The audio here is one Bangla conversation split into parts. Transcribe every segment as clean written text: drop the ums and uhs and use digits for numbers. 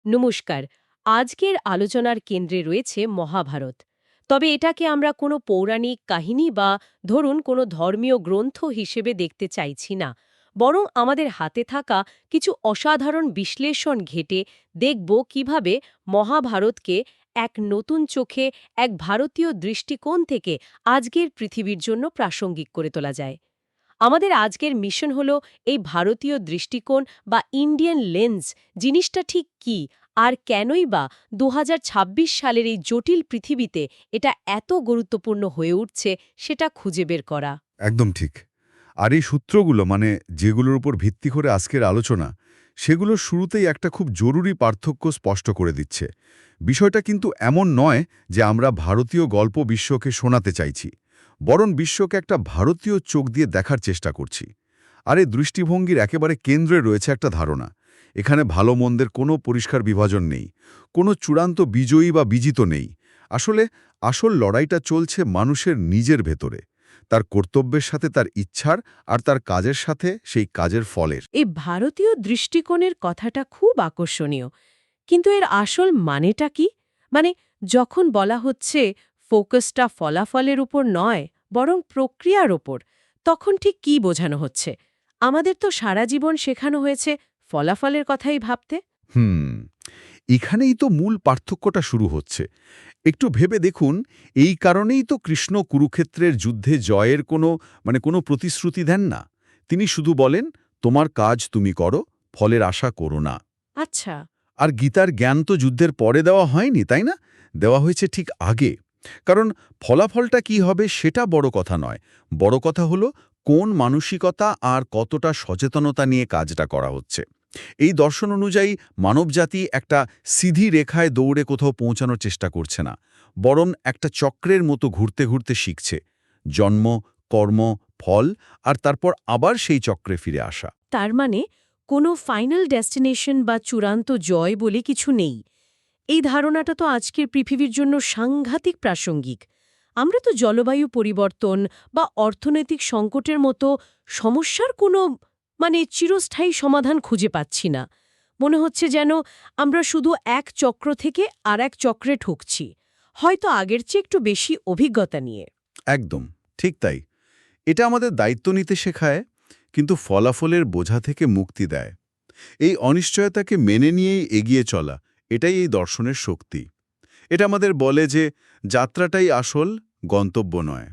নমস্কার। আজকের আলোচনার কেন্দ্রে রয়েছে মহাভারত। তবে এটাকে আমরা কোনো পৌরাণিক কাহিনী বা ধরুন কোনো ধর্মীয় গ্রন্থ হিসেবে দেখতে চাইছি না, বরং আমাদের হাতে থাকা কিছু অসাধারণ বিশ্লেষণ ঘেঁটে দেখব কিভাবে মহাভারতকে এক নতুন চোখে, এক ভারতীয় দৃষ্টিকোণ থেকে আজকের পৃথিবীর জন্য প্রাসঙ্গিক করে তোলা যায়। আমাদের আজকের মিশন হলো এই ভারতীয় দৃষ্টিকোণ বা ইন্ডিয়ান লেন্স জিনিসটা ঠিক কী আর কেনই বা ২০২৬ সালের এই জটিল পৃথিবীতে এটা এত গুরুত্বপূর্ণ হয়ে উঠছে সেটা খুঁজে বের করা। একদম ঠিক। আর এই সূত্রগুলো যেগুলোর উপর ভিত্তি করে আজকের আলোচনা, সেগুলো শুরুতেই একটা খুব জরুরি পার্থক্য স্পষ্ট করে দিচ্ছে। বিষয়টা কিন্তু এমন নয় যে আমরা ভারতীয় গল্প বিশ্বকে শোনাতে চাইছি, বরং বিশ্বকে একটা ভারতীয় চোখ দিয়ে দেখার চেষ্টা করছি। আর এই দৃষ্টিভঙ্গির একেবারে কেন্দ্রে রয়েছে একটা ধারণা। এখানে ভালো মন্দের কোনো পরিষ্কার বিভাজন নেই, কোনো চূড়ান্ত বিজয়ী বা বিজিত নেই। আসল লড়াইটা চলছে মানুষের নিজের ভেতরে, তার কর্তব্যের সাথে তার ইচ্ছার, আর তার কাজের সাথে সেই কাজের ফলের। এই ভারতীয় দৃষ্টিকোণের কথাটা খুব আকর্ষণীয়, কিন্তু এর আসল মানেটা কি? মানে, যখন বলা হচ্ছে ফোকাসটা ফলাফলের উপর নয় বরং প্রক্রিয়ার ওপর, তখন ঠিক কী বোঝানো হচ্ছে? আমাদের তো সারা জীবন শেখানো হয়েছে ফলাফলের কথাই ভাবতে। হুম এখানেই তো মূল পার্থক্যটা শুরু হচ্ছে। একটু ভেবে দেখুন, এই কারণেই তো কৃষ্ণ কুরুক্ষেত্রের যুদ্ধে জয়ের কোনো প্রতিশ্রুতি দেন না। তিনি শুধু বলেন, তোমার কাজ তুমি করো, ফলের আশা করো না। আচ্ছা। আর গীতার জ্ঞান তো যুদ্ধের পরে দেওয়া হয়নি, তাই না? দেওয়া হয়েছে ঠিক আগে। কারণ ফলাফলটা কি হবে সেটা বড় কথা নয়, বড় কথা হলো কোন মানসিকতা আর কতটা সচেতনতা নিয়ে কাজটা করা হচ্ছে। এই দর্শন অনুযায়ী মানবজাতি একটা সিধি রেখায় দৌড়ে কোথাও পৌঁছানোর চেষ্টা করছে না, বরং একটা চক্রের মতো ঘুরতে ঘুরতে শিখছে। জন্ম, কর্ম, ফল, আর তারপর আবার সেই চক্রে ফিরে আসা। তার মানে কোনো ফাইনাল ডেস্টিনেশন বা চূড়ান্ত জয় বলে কিছু নেই। এই ধারণাটা তো আজকের পৃথিবীর জন্য সাংঘাতিক প্রাসঙ্গিক। আমরা তো জলবায়ু পরিবর্তন বা অর্থনৈতিক সংকটের মতো সমস্যার কোনো চিরস্থায়ী সমাধান খুঁজে পাচ্ছি না। মনে হচ্ছে যেন আমরা শুধু এক চক্র থেকে আর এক চক্রে ঠুকছি, হয়তো আগের চেয়ে একটু বেশি অভিজ্ঞতা নিয়ে। একদম ঠিক তাই। এটা আমাদের দায়িত্ব নিতে শেখায়, কিন্তু ফলাফলের বোঝা থেকে মুক্তি দেয়। এই অনিশ্চয়তাকে মেনে নিয়েই এগিয়ে চলা, এটাই এই দর্শনের শক্তি। এটা আমাদের বলে যে যাত্রাটাই আসল, গন্তব্য নয়।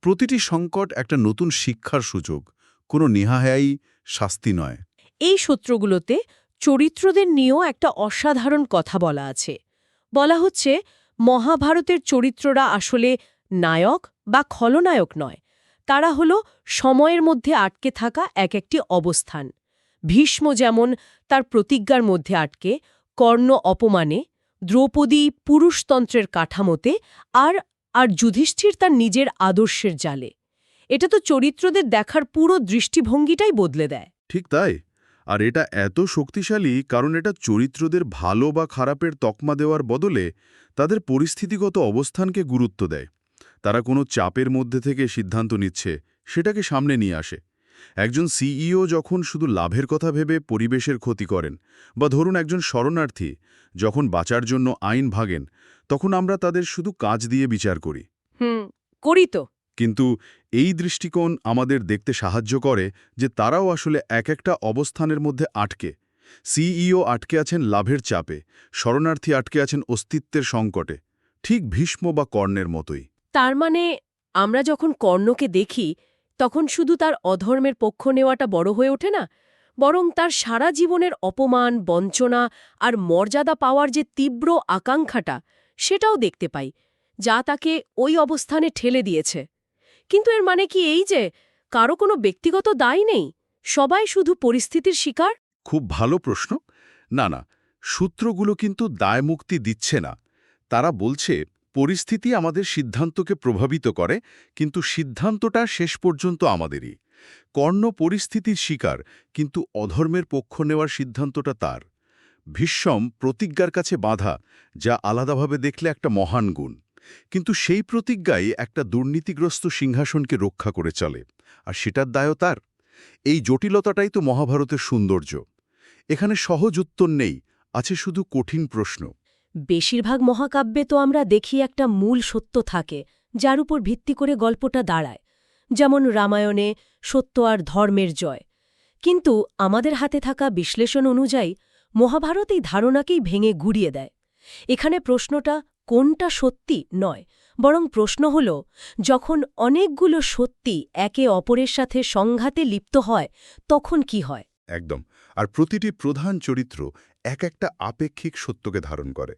প্রতিটি সংকট একটা নতুন শিক্ষার সুযোগ, কোনো নেহায়াই শাস্তি নয়। এই সূত্রগুলোতে চরিত্রদের নিয়েও একটা অসাধারণ কথা বলা আছে। বলা হচ্ছে মহাভারতের চরিত্ররা আসলে নায়ক বা খলনায়ক নয়, তারা হলো সময়ের মধ্যে আটকে থাকা এক একটি অবস্থান। ভীষ্ম যেমন তার প্রতিজ্ঞার মধ্যে আটকে, কর্ণ অপমানে, দ্রৌপদী পুরুষতন্ত্রের কাঠামোতে, আর আর যুধিষ্ঠির তার নিজের আদর্শের জালে। এটা তো চরিত্রদের দেখার পুরো দৃষ্টিভঙ্গিটাই বদলে দেয়। ঠিক তাই। আর এটা এত শক্তিশালী কারণ এটা চরিত্রদের ভালো বা খারাপের তকমা দেওয়ার বদলে তাদের পরিস্থিতিগত অবস্থানকে গুরুত্ব দেয়। তারা কোনো চাপের মধ্যে থেকে সিদ্ধান্ত নিচ্ছে, সেটাকে সামনে নিয়ে আসে। একজন সিইও যখন শুধু লাভের কথা ভেবে পরিবেশের ক্ষতি করেন, বা ধরুন একজন শরণার্থী যখন বাঁচার জন্য আইন ভাঙেন, তখন আমরা তাদের শুধু কাজ দিয়ে বিচার করি। করি তো। কিন্তু এই দৃষ্টিকোণ আমাদের দেখতে সাহায্য করে যে তারাও আসলে এক একটা অবস্থানের মধ্যে আটকে। সিইও আটকে আছেন লাভের চাপে, শরণার্থী আটকে আছেন অস্তিত্বের সংকটে, ঠিক ভীষ্ম বা কর্ণের মতোই। তার মানে আমরা যখন কর্ণকে দেখি, তখন শুধু তার অধর্মের পক্ষ নেওয়াটা বড় হয়ে ওঠে না, বরং তার সারা জীবনের অপমান, বঞ্চনা আর মর্যাদা পাওয়ার যে তীব্র আকাঙ্ক্ষাটা, সেটাও দেখতে পাই, যা তাকে ওই অবস্থানে ঠেলে দিয়েছে। কিন্তু এর মানে কি এই যে কারো কোনো ব্যক্তিগত দায় নেই, সবাই শুধু পরিস্থিতির শিকার? খুব ভালো প্রশ্ন। না না, সূত্রগুলো কিন্তু দায়মুক্তি দিচ্ছে না। তারা বলছে পরিস্থিতি আমাদের সিদ্ধান্তকে প্রভাবিত করে, কিন্তু সিদ্ধান্তটা শেষ পর্যন্ত আমাদেরই। কর্ণ পরিস্থিতির শিকার, কিন্তু অধর্মের পক্ষ নেওয়ার সিদ্ধান্তটা তার। ভীষ্ম প্রতিজ্ঞার কাছে বাঁধা, যা আলাদাভাবে দেখলে একটা মহান গুণ, কিন্তু সেই প্রতিজ্ঞাই একটা দুর্নীতিগ্রস্ত সিংহাসনকে রক্ষা করে চলে, আর সেটার দায়ও তার। এই জটিলতাটাই তো মহাভারতের সৌন্দর্য। এখানে সহজ উত্তর নেই, আছে শুধু কঠিন প্রশ্ন। বেশিরভাগ মহাকাব্যে তো আমরা দেখি একটা মূল সত্য থাকে যার উপর ভিত্তি করে গল্পটা দাঁড়ায়, যেমন রামায়ণে সত্য আর ধর্মের জয়। কিন্তু আমাদের হাতে থাকা বিশ্লেষণ অনুযায়ী মহাভারত এই ধারণাকেই ভেঙে গুড়িয়ে দেয়। এখানে প্রশ্নটা কোনটা সত্যি নয়, বরং প্রশ্ন হল, যখন অনেকগুলো সত্যি একে অপরের সাথে সংঘাতে লিপ্ত হয় তখন কি হয়? একদম। আর প্রতিটি প্রধান চরিত্র এক একটা আপেক্ষিক সত্যকে ধারণ করে।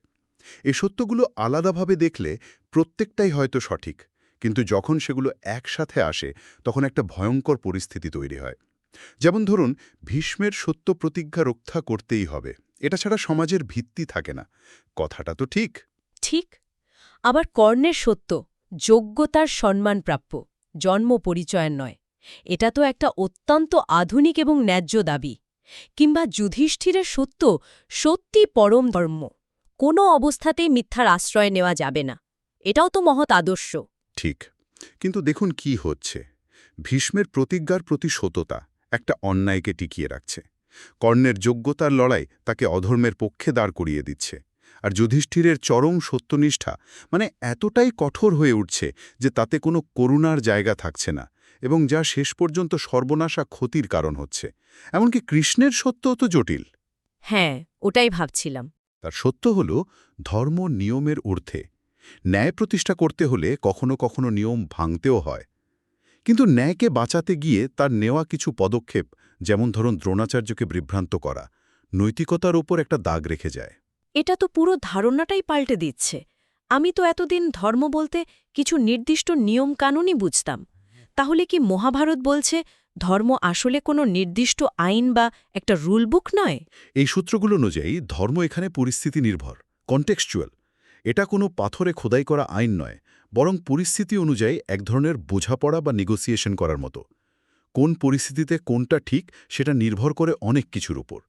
এই সত্যগুলো আলাদাভাবে দেখলে প্রত্যেকটাই হয়তো সঠিক, কিন্তু যখন সেগুলো একসাথে আসে তখন একটা ভয়ঙ্কর পরিস্থিতি তৈরি হয়। যেমন ধরুন, ভীষ্মের সত্য প্রতিজ্ঞা রক্ষা করতেই হবে, এটা ছাড়া সমাজের ভিত্তি থাকে না। কথাটা তো ঠিক। ঠিক। আবার কর্ণের সত্য যোগ্যতার সম্মানপ্রাপ্য, জন্ম পরিচয়ের নয়, এটা তো একটা অত্যন্ত আধুনিক এবং ন্যায্য দাবি। কিংবা যুধিষ্ঠিরের সত্য সত্যি পরম ধর্ম, কোনো অবস্থাতেই মিথ্যার আশ্রয় নেওয়া যাবে না, এটাও তো মহৎ আদর্শ। ঠিক। কিন্তু দেখুন কি হচ্ছে। ভীষ্মের প্রতিজ্ঞার প্রতি সততা একটা অন্যায়কে টিকিয়ে রাখছে। কর্ণের যোগ্যতার লড়াই তাকে অধর্মের পক্ষে দাঁড় করিয়ে দিচ্ছে। আর যুধিষ্ঠিরের চরম সত্যনিষ্ঠা মানে এতটাই কঠোর হয়ে উঠছে যে তাতে কোনো করুণার জায়গা থাকছে না, এবং যা শেষ পর্যন্ত সর্বনাশা ক্ষতির কারণ হচ্ছে। এমনকি কৃষ্ণের সত্যও তো জটিল। হ্যাঁ, ওটাই ভাবছিলাম। তার সত্য হল ধর্ম নিয়মের ঊর্ধ্বে। ন্যায় প্রতিষ্ঠা করতে হলে কখনো কখনো নিয়ম ভাঙতেও হয়। কিন্তু ন্যায়কে বাঁচাতে গিয়ে তার নেওয়া কিছু পদক্ষেপ, যেমন ধরুন দ্রোণাচার্যকে বিভ্রান্ত করা, নৈতিকতার ওপর একটা দাগ রেখে যায়। এটা তো পুরো ধারণাটাই পাল্টে দিচ্ছে। আমি তো এতদিন ধর্ম বলতে কিছু নির্দিষ্ট নিয়ম কানুনই বুঝতাম। তাহলে কি মহাভারত বলছে ধর্ম আসলে কোনো নির্দিষ্ট আইন বা একটা রুল বুক নয়? এই সূত্রগুলো অনুযায়ী ধর্ম এখানে পরিস্থিতি নির্ভর, কনটেক্সচুয়াল। এটা কোনো পাথরে খোদাই করা আইন নয়, বরং পরিস্থিতি অনুযায়ী এক ধরনের বোঝাপড়া বা নেগোসিয়েশন করার মতো। কোন পরিস্থিতিতে কোনটা ঠিক সেটা নির্ভর করে অনেক কিছুর উপর।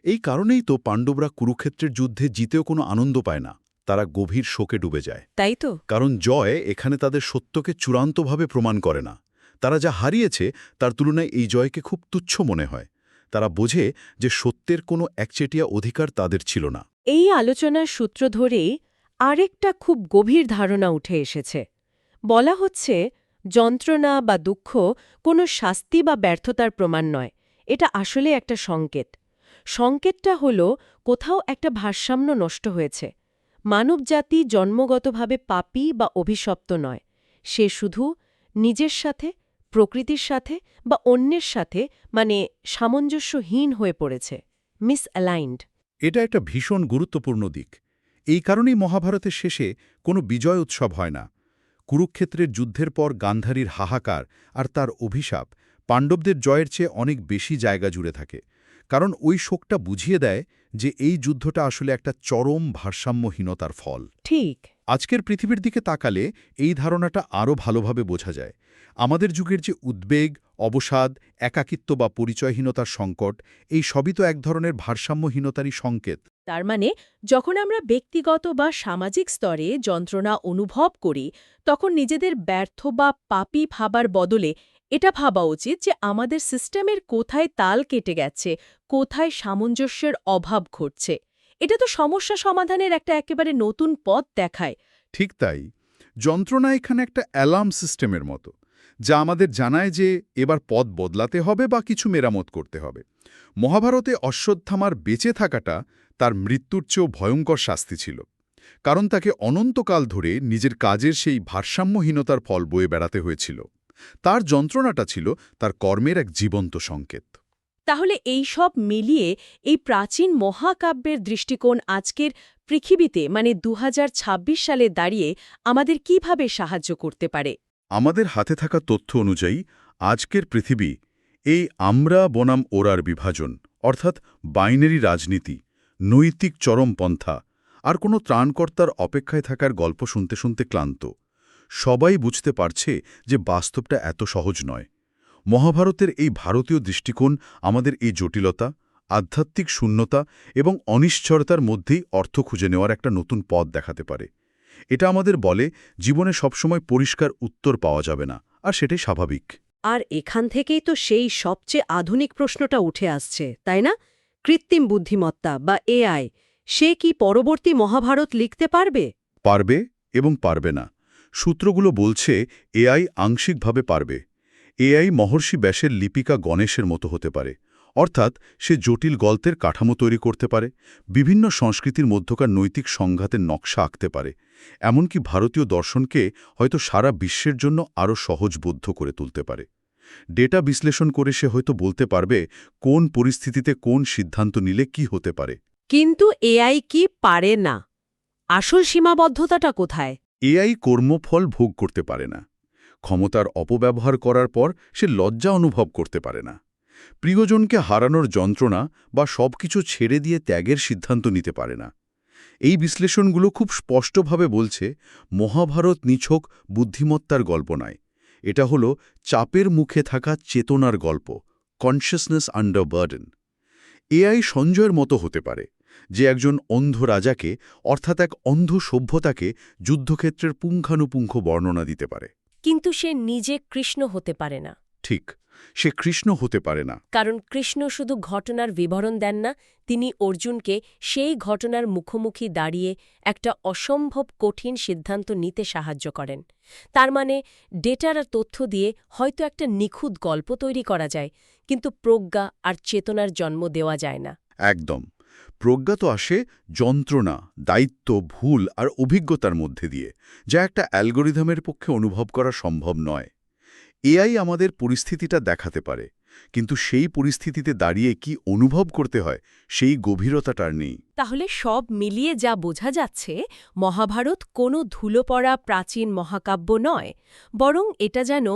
এই কারণেই তো পাণ্ডবরা কুরুক্ষেত্রের যুদ্ধে জিতেও কোনো আনন্দ পায় না, তারা গভীর শোকে ডুবে যায়। তাই তো। কারণ জয় এখানে তাদের সত্যকে চূড়ান্তভাবে প্রমাণ করে না। তারা যা হারিয়েছে তার তুলনায় এই জয়কে খুব তুচ্ছ মনে হয়। তারা বোঝে যে সত্যের কোনো একচেটিয়া অধিকার তাদের ছিল না। এই আলোচনার সূত্র ধরেই আরেকটা খুব গভীর ধারণা উঠে এসেছে। বলা হচ্ছে যন্ত্রণা বা দুঃখ কোনো শাস্তি বা ব্যর্থতার প্রমাণ নয়, এটা আসলে একটা সংকেত। সংকেতটা হলো কোথাও একটা ভারসাম্য নষ্ট হয়েছে। মানবজাতি জন্মগতভাবে পাপী বা অভিশপ্ত নয়, সে শুধু নিজের সাথে, প্রকৃতির সাথে বা অন্যের সাথে মানে সামঞ্জস্যহীন হয়ে পড়েছে, মিসঅ্যালাইন্ড। এটা একটা ভীষণ গুরুত্বপূর্ণ দিক। এই কারণেই মহাভারতের শেষে কোনো বিজয় উৎসব হয় না। কুরুক্ষেত্রের যুদ্ধের পর গান্ধারীর হাহাকার আর তার অভিশাপ পাণ্ডবদের জয়ের চেয়ে অনেক বেশি জায়গা জুড়ে থাকে, কারণ ওই শোকটা বুঝিয়ে দেয় যে এই যুদ্ধটা আসলে একটা চরম ভারসাম্যহীনতার ফল। ঠিক। আজকের পৃথিবীর দিকে তাকালে এই ধারণাটা আরও ভালোভাবে বোঝা যায়। আমাদের যুগের যে উদ্বেগ, অবসাদ, একাকিত্ব বা পরিচয়হীনতার সংকট, এই সবই তো এক ধরনের ভারসাম্যহীনতারই সংকেত। তার মানে যখন আমরা ব্যক্তিগত বা সামাজিক স্তরে যন্ত্রণা অনুভব করি, তখন নিজেদের ব্যর্থ বা পাপী ভাবার বদলে এটা ভাবা উচিত যে আমাদের সিস্টেমের কোথায় তাল কেটে গেছে, কোথায় সামঞ্জস্যের অভাব ঘটছে। এটা তো সমস্যা সমাধানের একটা একেবারে নতুন পথ দেখায়। ঠিক তাই। যন্ত্রণা এখানে একটা অ্যালার্ম সিস্টেমের মতো, যা আমাদের জানায় যে এবার পথ বদলাতে হবে বা কিছু মেরামত করতে হবে। মহাভারতে অশ্বত্থামার বেঁচে থাকাটা তার মৃত্যুর চেয়েও ভয়ঙ্কর শাস্তি ছিল, কারণ তাকে অনন্তকাল ধরে নিজের কাজের সেই ভারসাম্যহীনতার ফল বয়ে বেড়াতে হয়েছিল। তার যন্ত্রণাটা ছিল তার কর্মের এক জীবন্ত সংকেত। তাহলে এই সব মিলিয়ে এই প্রাচীন মহাকাব্যের দৃষ্টিকোণ আজকের পৃথিবীতে মানে ২০২৬ সালে দাঁড়িয়ে আমাদের কিভাবে সাহায্য করতে পারে? আমাদের হাতে থাকা তথ্য অনুযায়ী আজকের পৃথিবী এই আমরা বনাম ওরার বিভাজন, অর্থাৎ বাইনারি রাজনীতি, নৈতিক চরমপন্থা আর কোনো ত্রাণকর্তার অপেক্ষায় থাকার গল্প শুনতে শুনতে ক্লান্ত। সবাই বুঝতে পারছে যে বাস্তবটা এত সহজ নয়। মহাভারতের এই ভারতীয় দৃষ্টিকোণ আমাদের এই জটিলতা, আধ্যাত্মিক শূন্যতা এবং অনিশ্চয়তার মধ্যেই অর্থ খুঁজে নেওয়ার একটা নতুন পথ দেখাতে পারে। এটা আমাদের বলে জীবনে সবসময় পরিষ্কার উত্তর পাওয়া যাবে না, আর সেটাই স্বাভাবিক। আর এখান থেকেই তো সেই সবচেয়ে আধুনিক প্রশ্নটা উঠে আসছে, তাই না? কৃত্রিম বুদ্ধিমত্তা বা এআই, সে কি পরবর্তী মহাভারত লিখতে পারবে? পারবে এবং পারবে না। সূত্রগুলো বলছে এআই আংশিকভাবে পারবে। এআই মহর্ষি ব্যাসের লিপিকা গণেশের মতো হতে পারে। অর্থাৎ সে জটিল গল্পের কাঠামো তৈরি করতে পারে, বিভিন্ন সংস্কৃতির মধ্যকার নৈতিক সংঘাতের নকশা আঁকতে পারে, এমনকি ভারতীয় দর্শনকে হয়তো সারা বিশ্বের জন্য আরও সহজবোধ্য করে তুলতে পারে। ডেটা বিশ্লেষণ করে সে হয়তো বলতে পারবে কোন পরিস্থিতিতে কোন সিদ্ধান্ত নিলে কি হতে পারে। কিন্তু এআই কি পারে না? আসল সীমাবদ্ধতাটা কোথায়? এআই কর্মফল ভোগ করতে পারে না। ক্ষমতার অপব্যবহার করার পর সে লজ্জা অনুভব করতে পারে না। প্রিয়জনকে হারানোর যন্ত্রণা বা সবকিছু ছেড়ে দিয়ে ত্যাগের সিদ্ধান্ত নিতে পারে না। এই বিশ্লেষণগুলো খুব স্পষ্টভাবে বলছে মহাভারত নিছক বুদ্ধিমত্তার গল্প নয়, এটা হলো চাপের মুখে থাকা চেতনার গল্প, কনশিয়াসনেস আন্ডার বার্ডেন। এআই সঞ্জয়ের মতো হতে পারে, যে একজন অন্ধ রাজাকে, অর্থাৎ এক অন্ধ সভ্যতাকে যুদ্ধক্ষেত্রের পুঙ্খানুপুঙ্খ বর্ণনা দিতে পারে। কিন্তু সে নিজে কৃষ্ণ হতে পারে না। ঠিক, সে কৃষ্ণ হতে পারে না। কারণ কৃষ্ণ শুধু ঘটনার বিবরণ দেন না, তিনি অর্জুনকে সেই ঘটনার মুখোমুখি দাঁড়িয়ে একটা অসম্ভব কঠিন সিদ্ধান্ত নিতে সাহায্য করেন। তার মানে ডেটার আর তথ্য দিয়ে হয়তো একটা নিখুঁত গল্প তৈরি করা যায়, কিন্তু প্রজ্ঞা আর চেতনার জন্ম দেওয়া যায় না। একদম। প্রজ্ঞা তো আসে যন্ত্রণা, দায়িত্ব, ভুল আর অভিজ্ঞতার মধ্যে দিয়ে, যা একটা অ্যালগোরিদমের পক্ষে অনুভব করা সম্ভব নয়। এআই আমাদের পরিস্থিতিটা দেখাতে পারে, কিন্তু সেই পরিস্থিতিতে দাঁড়িয়ে কি অনুভব করতে হয় সেই গভীরতাটার নেই। তাহলে সব মিলিয়ে যা বোঝা যাচ্ছে, মহাভারত কোনো ধুলো পড়া প্রাচীন মহাকাব্য নয়, বরং এটা যেন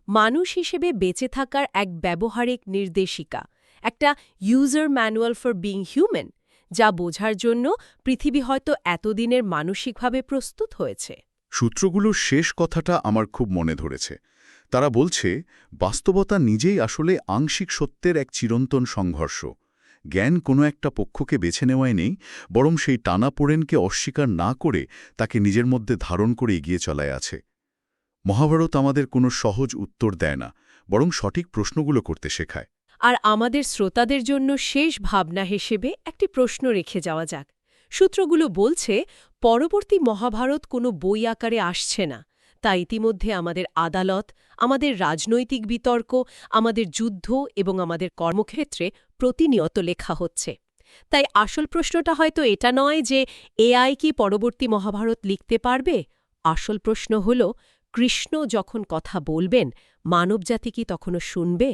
মানুষ হিসেবে বেঁচে থাকার এক ব্যবহারিক নির্দেশিকা, একটা user manual for being human, যা বোঝার জন্য পৃথিবী হয়তো এতদিনের মানসিকভাবে প্রস্তুত হয়েছে। সূত্রগুলোর শেষ কথাটা আমার খুব মনে ধরেছে। তারা বলছে বাস্তবতা নিজেই আসলে আংশিক সত্যের এক চিরন্তন সংঘর্ষ। জ্ঞান কোনো একটা পক্ষকে বেছে নেওয়াই নেই, বরং সেই টানাপোড়েনকে অস্বীকার না করে তাকে নিজের মধ্যে ধারণ করে এগিয়ে চলায় আছে। মহাভারত আমাদের কোনো সহজ উত্তর দেয় না, বরং সঠিক প্রশ্নগুলো করতে শেখায়। আর আমাদের শ্রোতাদের জন্য শেষ ভাবনা হিসেবে একটি প্রশ্ন রেখে যাওয়া যাক। সূত্রগুলো বলছে পরবর্তী মহাভারত কোনো বই আকারে আসছে না, তা ইতিমধ্যে আমাদের আদালত, আমাদের রাজনৈতিক বিতর্ক, আমাদের যুদ্ধ এবং আমাদের কর্মক্ষেত্রে প্রতিনিয়ত লেখা হচ্ছে। তাই আসল প্রশ্নটা হয়তো এটা নয় যে এআই কি পরবর্তী মহাভারত লিখতে পারবে। আসল প্রশ্ন হল, কৃষ্ণ যখন কথা বলবেন, মানবজাতি কি তখনও শুনবে?